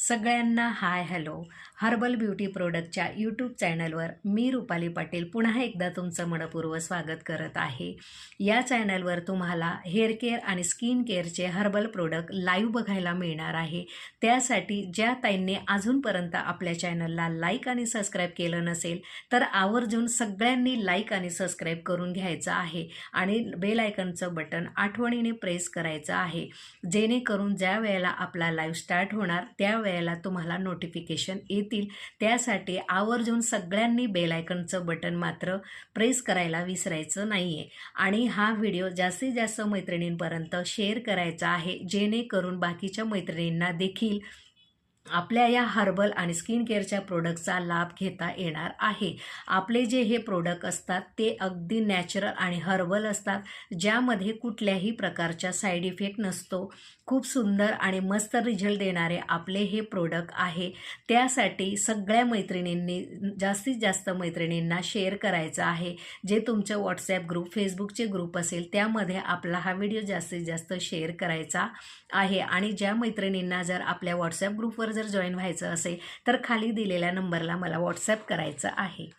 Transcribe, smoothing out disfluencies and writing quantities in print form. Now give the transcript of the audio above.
सगळ्यांना hi hello. Herbal beauty प्रोडक्टच्या YouTube चॅनलवर मी रुपाली पाटील पुन्हा एकदा तुमचं मनपूर्वक स्वागत करत आहे. या चॅनलवर तुम्हाला हेअर केअर आणि स्किन केअरचे हर्बल प्रोडक्ट लाईव्ह बघायला मिळणार आहे. त्यासाठी ज्या ताईंनी अजूनपर्यंत आपल्या चॅनलला लाईक आणि सबस्क्राईब केलं नसेल तर आवर्जून सगळ्यांनी लाईक आणि सबस्क्राईब करून घ्यायचं आहे आणि बेल आयकॉनचं बटन आठवणीने प्रेस करायचं आहे, जेणेकरून ज्या वेळेला आपला लाईव्ह स्टार्ट होणार त्यावेळेला तुम्हाला नोटिफिकेशन येतील. त्यासाठी आवर्जून सगळ्यांनी बेल आयकॉनचं बटन मात्र प्रेस करायला विसरायचं नाहीये आणि हा व्हिडिओ जास्तीत जास्त मैत्रिणींपर्यंत शेअर करायचा आहे, जेणेकरून बाकीच्या मैत्रिणींना देखील आपल्या या हर्बल आणि स्किन केअरच्या प्रोडक्टचा लाभ घेता येणार आहे. आपले जे हे प्रोडक्ट असतात ते अगदी नॅचरल आणि हर्बल असतात, ज्यामध्ये कुठल्याही प्रकारचा साईड इफेक्ट नसतो. खूप सुंदर आणि मस्त रिझल्ट देणारे आपले हे प्रोडक्ट आहे. त्यासाठी सगळ्या मैत्रिणींनी जास्तीत जास्त मैत्रिणींना शेअर करायचं आहे. जे तुमचं व्हॉट्सॲप ग्रुप, फेसबुकचे ग्रुप असेल त्यामध्ये आपला हा व्हिडिओ जास्तीत जास्त शेअर करायचा आहे. आणि ज्या मैत्रिणींना जर आपल्या व्हॉट्सॲप ग्रुपवर जर जॉईन व्हायचं असेल तर खाली दिलेल्या नंबरला मला व्हॉट्सॲप करायचं आहे.